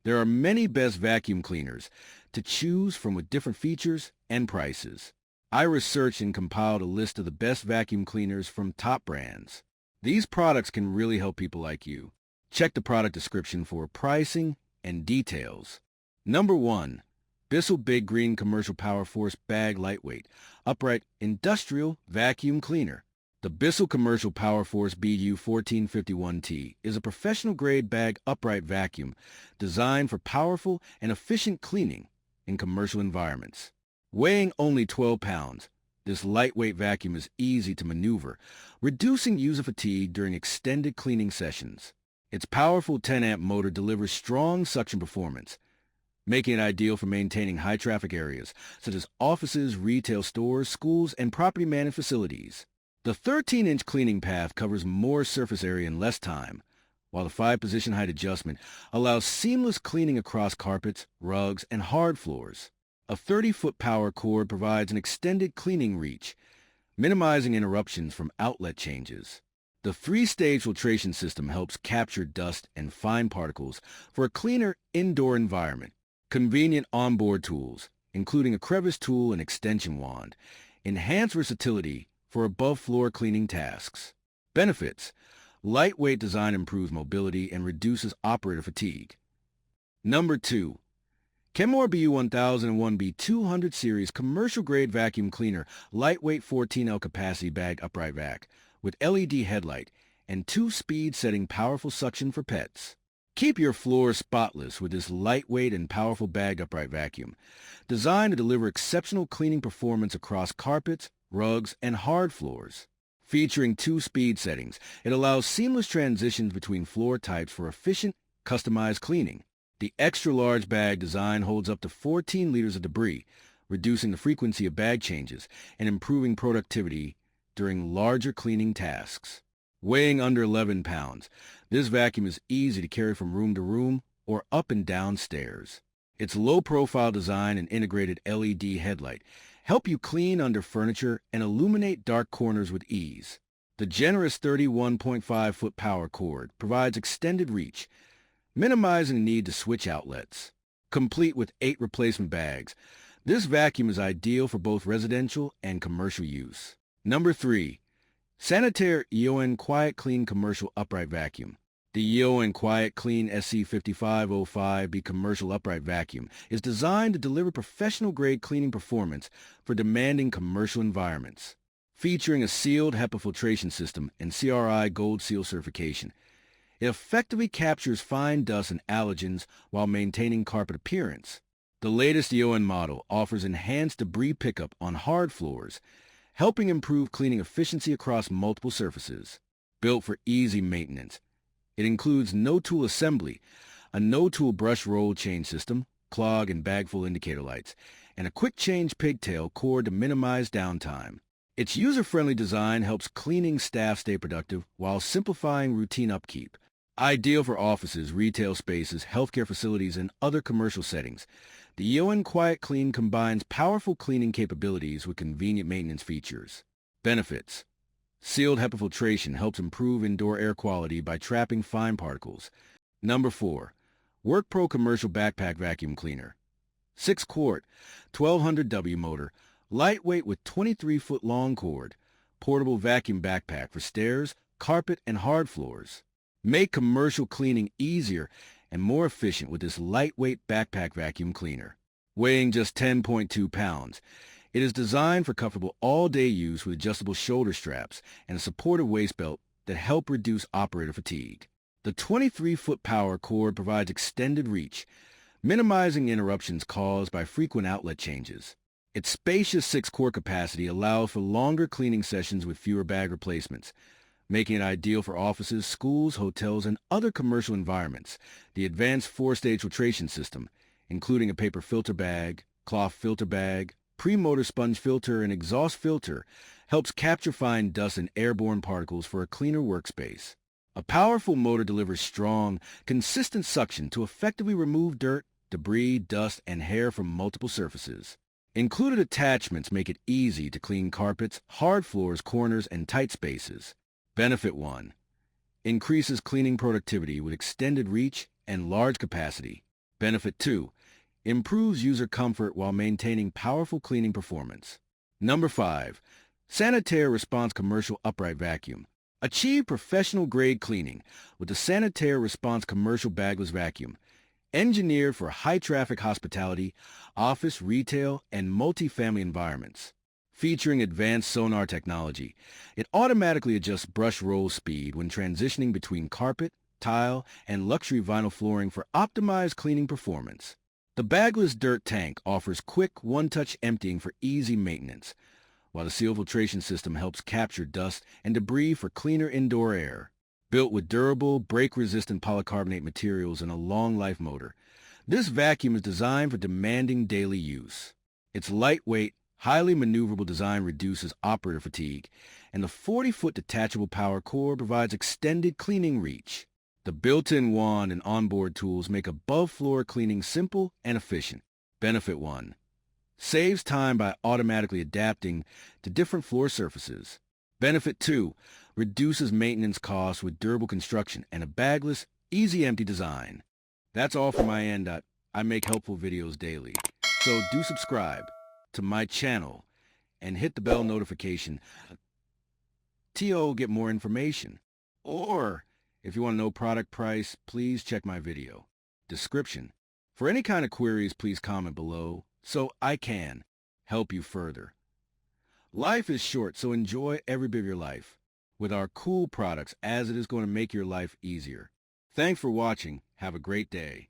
There are many best vacuum cleaners to choose from with different features and prices. I researched and compiled a list of the best vacuum cleaners from top brands. These products can really help people like you. Check the product description for pricing and details. Number 1. Bissell Big Green Commercial Power Force Bag Lightweight Upright Industrial Vacuum Cleaner. The Bissell Commercial Power Force BU 1451T is a professional-grade bag upright vacuum designed for powerful and efficient cleaning in commercial environments. Weighing only 12 pounds, this lightweight vacuum is easy to maneuver, reducing user fatigue during extended cleaning sessions. Its powerful 10-amp motor delivers strong suction performance, making it ideal for maintaining high-traffic areas such as offices, retail stores, schools, and property-managed facilities. The 13-inch cleaning path covers more surface area in less time, while the 5-position height adjustment allows seamless cleaning across carpets, rugs, and hard floors. A 30-foot power cord provides an extended cleaning reach, minimizing interruptions from outlet changes. The 3-stage filtration system helps capture dust and fine particles for a cleaner indoor environment. Convenient onboard tools, including a crevice tool and extension wand, enhance versatility for above-floor cleaning tasks. Benefits: lightweight design improves mobility and reduces operator fatigue. Number 2. Kenmore BU1001B 200 Series Commercial-Grade Vacuum Cleaner Lightweight 14L Capacity Bag Upright Vac with LED headlight and 2-speed setting powerful suction for pets. Keep your floor spotless with this lightweight and powerful bag upright vacuum, designed to deliver exceptional cleaning performance across carpets, rugs, and hard floors. Featuring 2-speed settings, it allows seamless transitions between floor types for efficient, customized cleaning. The extra-large bag design holds up to 14 liters of debris, reducing the frequency of bag changes and improving productivity during larger cleaning tasks. Weighing under 11 pounds, this vacuum is easy to carry from room to room or up and down stairs. Its low-profile design and integrated LED headlight help you clean under furniture and illuminate dark corners with ease. The generous 31.5-foot power cord provides extended reach, minimizing the need to switch outlets. Complete with 8 replacement bags, this vacuum is ideal for both residential and commercial use. Number 3. Sanitaire EON Quiet Clean Commercial Upright Vacuum. The EON Quiet Clean SC5505B Commercial Upright Vacuum is designed to deliver professional-grade cleaning performance for demanding commercial environments. Featuring a sealed HEPA filtration system and CRI Gold Seal certification, it effectively captures fine dust and allergens while maintaining carpet appearance. The latest EON model offers enhanced debris pickup on hard floors, helping improve cleaning efficiency across multiple surfaces. Built for easy maintenance, it includes no-tool assembly, a no-tool brush roll change system, clog and bag-full indicator lights, and a quick-change pigtail cord to minimize downtime. Its user-friendly design helps cleaning staff stay productive while simplifying routine upkeep. Ideal for offices, retail spaces, healthcare facilities, and other commercial settings, the EON Quiet Clean combines powerful cleaning capabilities with convenient maintenance features. Benefits: sealed HEPA filtration helps improve indoor air quality by trapping fine particles. Number 4. WorkPro Commercial Backpack Vacuum Cleaner. 6-quart, 1200W motor, lightweight with 23-foot long cord, portable vacuum backpack for stairs, carpet, and hard floors. Make commercial cleaning easier and more efficient with this lightweight backpack vacuum cleaner. Weighing just 10.2 pounds, it is designed for comfortable all-day use with adjustable shoulder straps and a supportive waist belt that help reduce operator fatigue. The 23-foot power cord provides extended reach, minimizing interruptions caused by frequent outlet changes. Its spacious 6-quart capacity allows for longer cleaning sessions with fewer bag replacements, making it ideal for offices, schools, hotels, and other commercial environments. The advanced 4-stage filtration system, including a paper filter bag, cloth filter bag, pre-motor sponge filter, and exhaust filter, helps capture fine dust and airborne particles for a cleaner workspace. A powerful motor delivers strong, consistent suction to effectively remove dirt, debris, dust, and hair from multiple surfaces. Included attachments make it easy to clean carpets, hard floors, corners, and tight spaces. Benefit 1. Increases cleaning productivity with extended reach and large capacity. Benefit 2. Improves user comfort while maintaining powerful cleaning performance. Number 5. Sanitaire Response Commercial Upright Vacuum. Achieve professional-grade cleaning with the Sanitaire Response Commercial Bagless Vacuum. Engineered for high-traffic hospitality, office, retail, and multifamily environments. Featuring advanced sonar technology, it automatically adjusts brush roll speed when transitioning between carpet, tile, and luxury vinyl flooring for optimized cleaning performance. The bagless dirt tank offers quick, one-touch emptying for easy maintenance, while the seal filtration system helps capture dust and debris for cleaner indoor air. Built with durable, break-resistant polycarbonate materials and a long-life motor, this vacuum is designed for demanding daily use. Its lightweight, highly maneuverable design reduces operator fatigue, and the 40-foot detachable power core provides extended cleaning reach. The built-in wand and onboard tools make above-floor cleaning simple and efficient. Benefit 1. Saves time by automatically adapting to different floor surfaces. Benefit 2. Reduces maintenance costs with durable construction and a bagless, easy empty design. That's all from my end. I make helpful videos daily, so do subscribe to my channel and hit the bell notification to get more information. Or if you want to know product price, please check my video description. For any kind of queries, please comment below so I can help you further. Life is short, so enjoy every bit of your life with our cool products, as it is going to make your life easier. Thanks for watching. Have a great day.